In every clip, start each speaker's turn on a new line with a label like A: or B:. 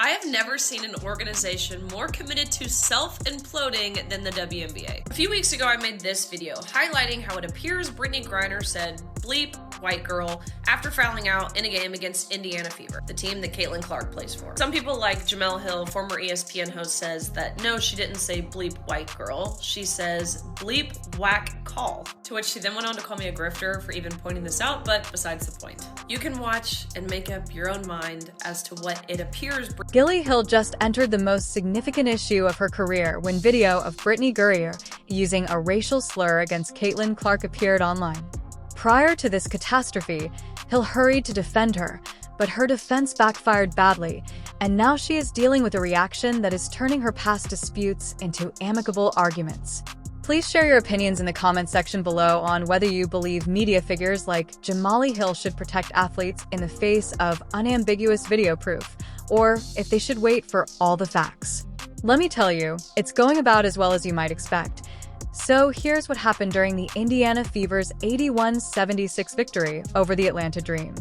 A: I have never seen an organization more committed to self-imploding than the WNBA. A few weeks ago, I made this video highlighting how it appears Brittney Griner said bleep white girl after fouling out in a game against Indiana Fever, the team that Caitlin Clark plays for. Some people like Jemele Hill, former ESPN host, says that no, she didn't say bleep white girl. She says bleep whack call, to which she then went on to call me a grifter for even pointing this out, but besides the point. You can watch and make up your own mind as to what it appears.
B: Gilly Hill just entered the most significant issue of her career when video of Brittney Griner using a racial slur against Caitlin Clark appeared online. Prior to this catastrophe, Hill hurried to defend her, but her defense backfired badly, and now she is dealing with a reaction that is turning her past disputes into amicable arguments. Please share your opinions in the comments section below on whether you believe media figures like Jemele Hill should protect athletes in the face of unambiguous video proof, or if they should wait for all the facts. Let me tell you, it's going about as well as you might expect. So here's what happened during the Indiana Fever's 81-76 victory over the Atlanta Dream.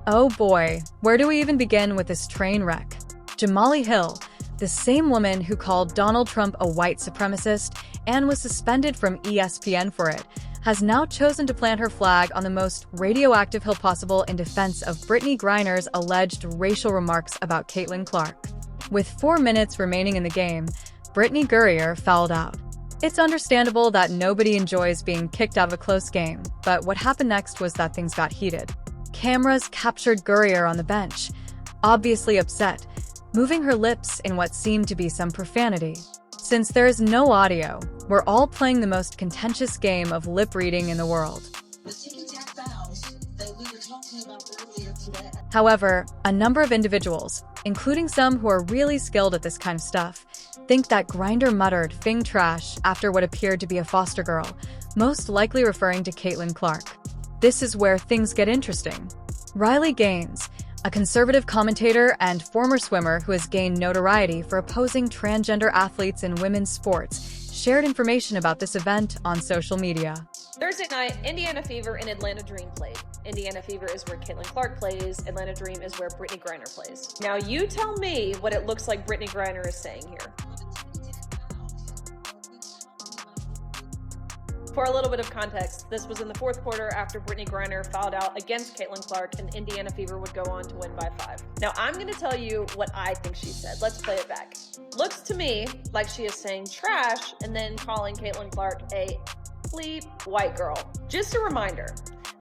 B: Oh boy, where do we even begin with this train wreck? Jemele Hill, the same woman who called Donald Trump a white supremacist and was suspended from ESPN for it, has now chosen to plant her flag on the most radioactive hill possible in defense of Brittney Griner's alleged racial remarks about Caitlin Clark. With 4 minutes remaining in the game, Brittney Griner fouled out. It's understandable that nobody enjoys being kicked out of a close game, but what happened next was that things got heated. Cameras captured Griner on the bench, obviously upset, moving her lips in what seemed to be some profanity. Since there is no audio, we're all playing the most contentious game of lip reading in the world. However, a number of individuals, including some who are really skilled at this kind of stuff, think that Griner muttered "fing trash" after what appeared to be a foster girl, most likely referring to Caitlin Clark. This is where things get interesting. Riley Gaines, a conservative commentator and former swimmer who has gained notoriety for opposing transgender athletes in women's sports, shared information about this event on social media.
A: Thursday night, Indiana Fever and Atlanta Dream played. Indiana Fever is where Caitlin Clark plays. Atlanta Dream is where Brittney Griner plays. Now you tell me what it looks like Brittney Griner is saying here. For a little bit of context, this was in the fourth quarter after Brittney Griner fouled out against Caitlin Clark and Indiana Fever would go on to win by 5. Now I'm going to tell you what I think she said. Let's play it back. Looks to me like she is saying trash and then calling Caitlin Clark a bleep white girl. Just a reminder,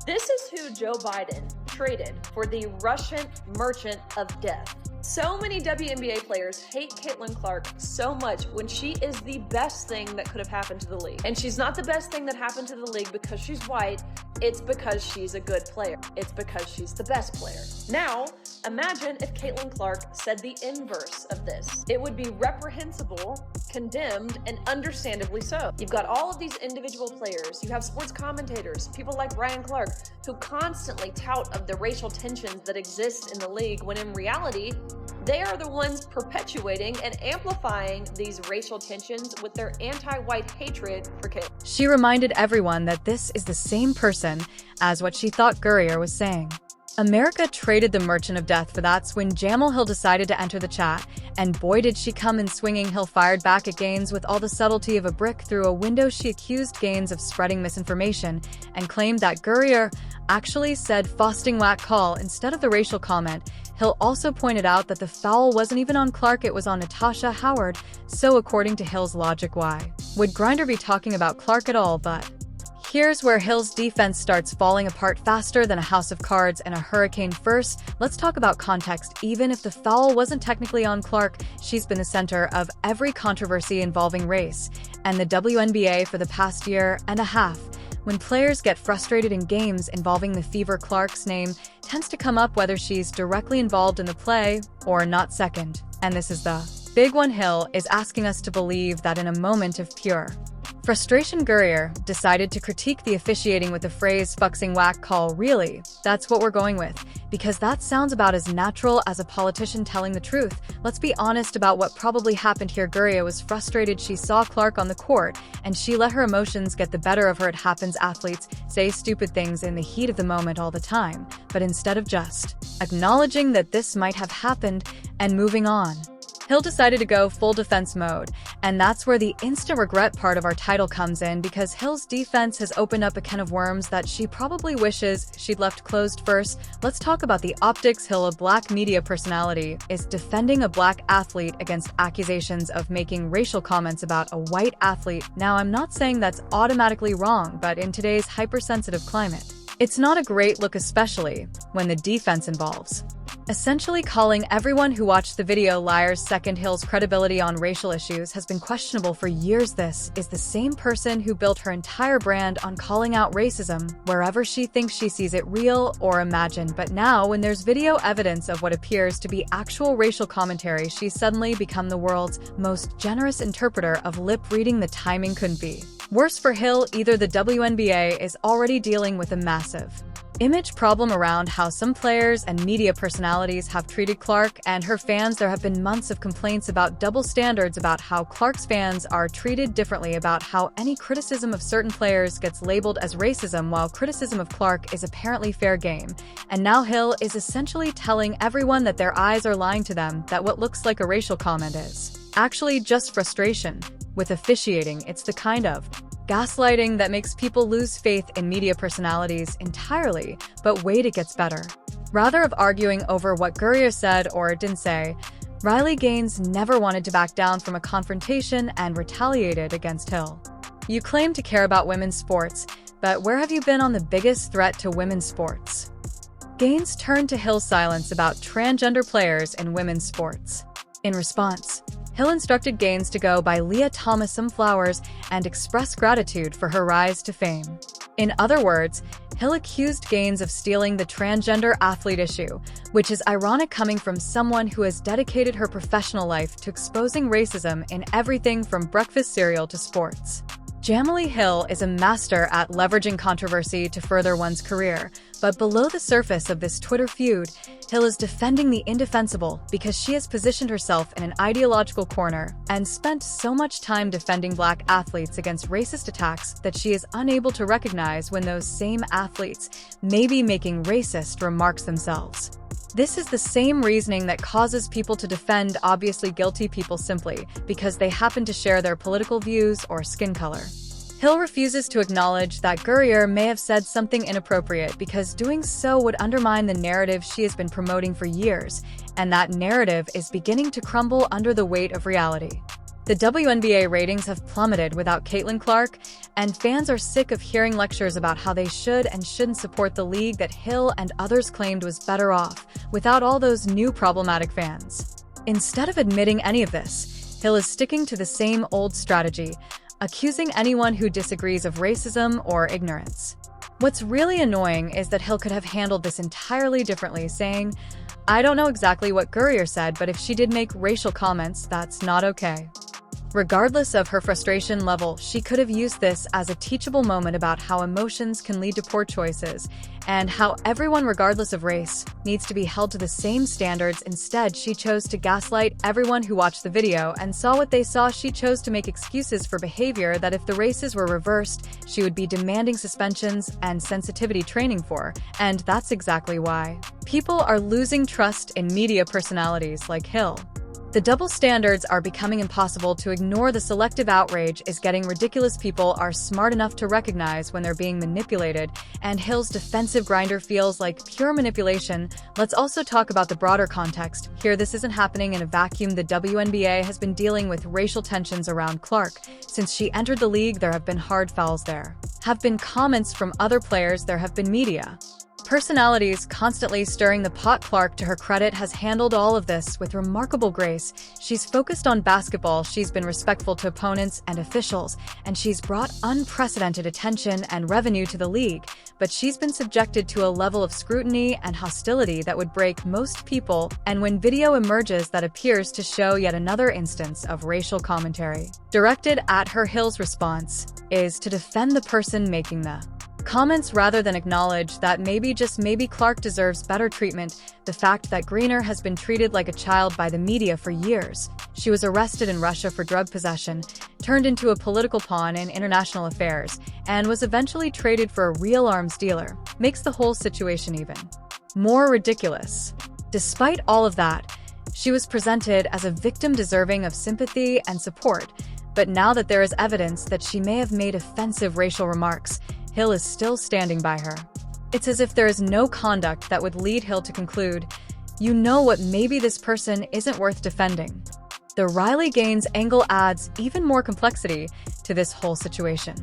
A: this is who Joe Biden traded for the Russian merchant of death. So many WNBA players hate Caitlin Clark so much when she is the best thing that could have happened to the league. And she's not the best thing that happened to the league because she's white. It's because she's a good player. It's because she's the best player. Now, imagine if Caitlin Clark said the inverse of this. It would be reprehensible, condemned, and understandably so. You've got all of these individual players. You have sports commentators, people like Ryan Clark, who constantly tout of the racial tensions that exist in the league when in reality, they are the ones perpetuating and amplifying these racial tensions with their anti-white hatred for Caitlin.
B: She reminded everyone that this is the same person as what she thought Griner was saying. America traded the Merchant of Death for that's when Jemele Hill decided to enter the chat, and boy did she come in swinging. Hill fired back at Gaines with all the subtlety of a brick through a window. She accused Gaines of spreading misinformation and claimed that Griner actually said "fosting whack call" instead of the racial comment. Hill also pointed out that the foul wasn't even on Clark, it was on Natasha Howard, so according to Hill's logic, why would Griner be talking about Clark at all? But here's where Hill's defense starts falling apart faster than a house of cards in a hurricane. First, let's talk about context. Even if the foul wasn't technically on Clark, she's been the center of every controversy involving race and the WNBA for the past year and a half. When players get frustrated in games involving the Fever, Clark's name tends to come up whether she's directly involved in the play or not. Second, and this is the big one, Hill is asking us to believe that in a moment of pure frustration, Griner decided to critique the officiating with the phrase "fuxing whack call." Really, that's what we're going with, because that sounds about as natural as a politician telling the truth. Let's be honest about what probably happened here. Griner was frustrated. She saw Clark on the court, and she let her emotions get the better of her. It happens. Athletes say stupid things in the heat of the moment all the time, but instead of just acknowledging that this might have happened and moving on, Hill decided to go full defense mode, and that's where the instant regret part of our title comes in, because Hill's defense has opened up a can of worms that she probably wishes she'd left closed first. Let's talk about the optics. Hill, a black media personality, is defending a black athlete against accusations of making racial comments about a white athlete. Now, I'm not saying that's automatically wrong, but in today's hypersensitive climate, it's not a great look, especially when the defense involves essentially calling everyone who watched the video liars. Second, Hill's credibility on racial issues has been questionable for years. This is the same person who built her entire brand on calling out racism wherever she thinks she sees it, real or imagined. But now, when there's video evidence of what appears to be actual racial commentary, she's suddenly become the world's most generous interpreter of lip reading. The timing couldn't be worse for Hill. Either the WNBA is already dealing with a massive image problem around how some players and media personalities have treated Clark and her fans. There have been months of complaints about double standards, about how Clark's fans are treated differently, about how any criticism of certain players gets labeled as racism, while criticism of Clark is apparently fair game. And now Hill is essentially telling everyone that their eyes are lying to them, that what looks like a racial comment is actually just frustration with officiating. It's the kind of gaslighting that makes people lose faith in media personalities entirely. But wait, it gets better. Rather of arguing over what Griner said or didn't say, Riley Gaines never wanted to back down from a confrontation and retaliated against Hill. You claim to care about women's sports, but where have you been on the biggest threat to women's sports? Gaines turned to Hill's silence about transgender players in women's sports. In response, Hill instructed Gaines to go buy Leah Thomas some flowers and express gratitude for her rise to fame. In other words, Hill accused Gaines of stealing the transgender athlete issue, which is ironic coming from someone who has dedicated her professional life to exposing racism in everything from breakfast cereal to sports. Jemele Hill is a master at leveraging controversy to further one's career, but below the surface of this Twitter feud, Hill is defending the indefensible because she has positioned herself in an ideological corner and spent so much time defending black athletes against racist attacks that she is unable to recognize when those same athletes may be making racist remarks themselves. This is the same reasoning that causes people to defend obviously guilty people simply because they happen to share their political views or skin color. Hill refuses to acknowledge that Griner may have said something inappropriate because doing so would undermine the narrative she has been promoting for years, and that narrative is beginning to crumble under the weight of reality. The WNBA ratings have plummeted without Caitlin Clark, and fans are sick of hearing lectures about how they should and shouldn't support the league that Hill and others claimed was better off without all those new problematic fans. Instead of admitting any of this, Hill is sticking to the same old strategy, accusing anyone who disagrees of racism or ignorance. What's really annoying is that Hill could have handled this entirely differently, saying, "I don't know exactly what Griner said, but if she did make racial comments, that's not okay." Regardless of her frustration level, she could have used this as a teachable moment about how emotions can lead to poor choices and how everyone, regardless of race, needs to be held to the same standards. Instead, she chose to gaslight everyone who watched the video and saw what they saw. She chose to make excuses for behavior that, if the races were reversed, she would be demanding suspensions and sensitivity training for. And that's exactly why people are losing trust in media personalities like Hill. The double standards are becoming impossible to ignore. The selective outrage is getting ridiculous. People are smart enough to recognize when they're being manipulated, and Hill's defensive Griner feels like pure manipulation. Let's also talk about the broader context here. This isn't happening in a vacuum. The WNBA has been dealing with racial tensions around Clark. Since she entered the league, there have been hard fouls, there have been comments from other players, there have been media personalities constantly stirring the pot. Clark, to her credit, has handled all of this with remarkable grace. She's focused on basketball, she's been respectful to opponents and officials, and she's brought unprecedented attention and revenue to the league. But she's been subjected to a level of scrutiny and hostility that would break most people, and when video emerges that appears to show yet another instance of racial commentary directed at her, Hill's response is to defend the person making the comments rather than acknowledge that maybe, just maybe, Clark deserves better treatment. The fact that Griner has been treated like a child by the media for years. She was arrested in Russia for drug possession, turned into a political pawn in international affairs, and was eventually traded for a real arms dealer, makes the whole situation even more ridiculous. Despite all of that, She was presented as a victim deserving of sympathy and support, but now that there is evidence that she may have made offensive racial remarks, Hill is still standing by her. It's as if there is no conduct that would lead Hill to conclude, you know what, maybe this person isn't worth defending. The Riley Gaines angle adds even more complexity to this whole situation.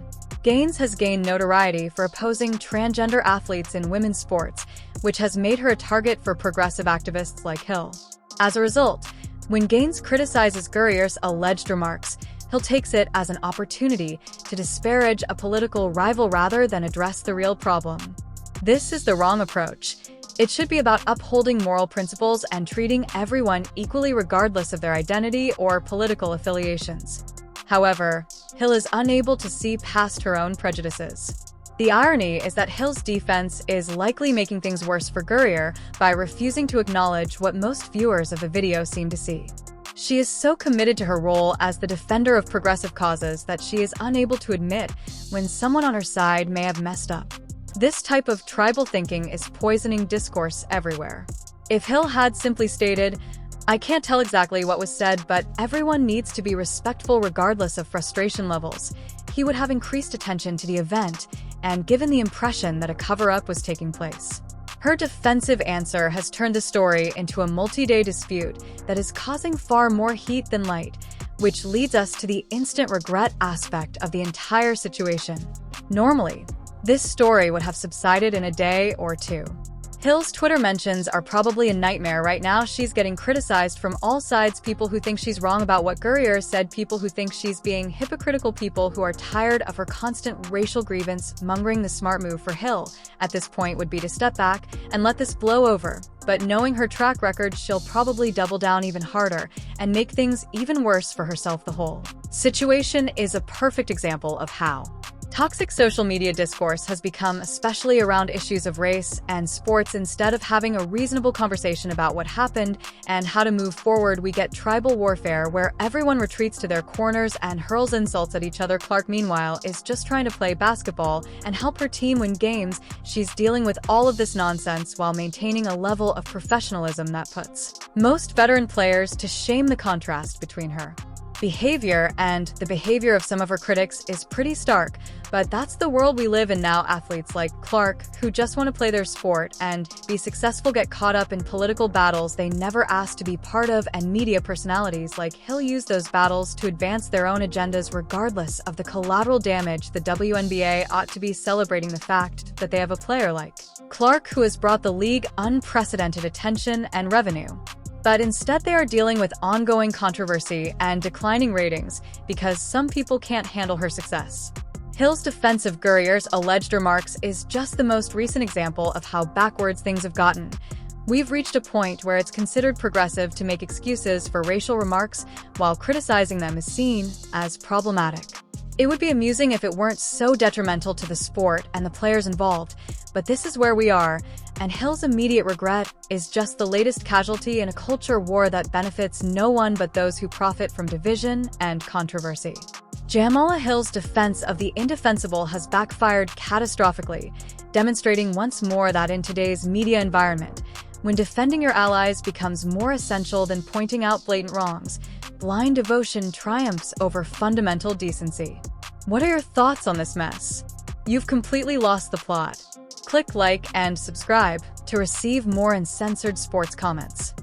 B: Gaines has gained notoriety for opposing transgender athletes in women's sports, which has made her a target for progressive activists like Hill. As a result, when Gaines criticizes Gurrier's alleged remarks, Hill takes it as an opportunity to disparage a political rival rather than address the real problem. This is the wrong approach. It should be about upholding moral principles and treating everyone equally regardless of their identity or political affiliations. However, Hill is unable to see past her own prejudices. The irony is that Hill's defense is likely making things worse for Gurrier by refusing to acknowledge what most viewers of the video seem to see. She is so committed to her role as the defender of progressive causes that she is unable to admit when someone on her side may have messed up. This type of tribal thinking is poisoning discourse everywhere. If Hill had simply stated, I can't tell exactly what was said, but everyone needs to be respectful regardless of frustration levels, he would have increased attention to the event and given the impression that a cover-up was taking place. Her defensive answer has turned the story into a multi-day dispute that is causing far more heat than light, which leads us to the instant regret aspect of the entire situation. Normally, this story would have subsided in a day or two. Hill's Twitter mentions are probably a nightmare right now. She's getting criticized from all sides, people who think she's wrong about what Gurrier said, people who think she's being hypocritical, people who are tired of her constant racial grievance mongering. The smart move for Hill at this point would be to step back and let this blow over. But knowing her track record, she'll probably double down even harder and make things even worse for herself. The whole situation is a perfect example of how toxic social media discourse has become, especially around issues of race and sports. Instead of having a reasonable conversation about what happened and how to move forward, we get tribal warfare where everyone retreats to their corners and hurls insults at each other. Clark, meanwhile, is just trying to play basketball and help her team win games. She's dealing with all of this nonsense while maintaining a level of professionalism that puts most veteran players to shame. The contrast between her behavior and the behavior of some of her critics is pretty stark, but that's the world we live in now. Athletes like Clark, who just want to play their sport and be successful, get caught up in political battles they never asked to be part of, and media personalities like Hill use those battles to advance their own agendas regardless of the collateral damage. The WNBA ought to be celebrating the fact that they have a player like Clark who has brought the league unprecedented attention and revenue. But instead they are dealing with ongoing controversy and declining ratings because some people can't handle her success. Hill's defense of Gurrier's alleged remarks is just the most recent example of how backwards things have gotten. We've reached a point where it's considered progressive to make excuses for racial remarks while criticizing them is seen as problematic. It would be amusing if it weren't so detrimental to the sport and the players involved, but this is where we are, and Hill's immediate regret is just the latest casualty in a culture war that benefits no one but those who profit from division and controversy. Jemele Hill's defense of the indefensible has backfired catastrophically, demonstrating once more that in today's media environment, when defending your allies becomes more essential than pointing out blatant wrongs, blind devotion triumphs over fundamental decency. What are your thoughts on this mess? You've completely lost the plot. Click like and subscribe to receive more uncensored sports comments.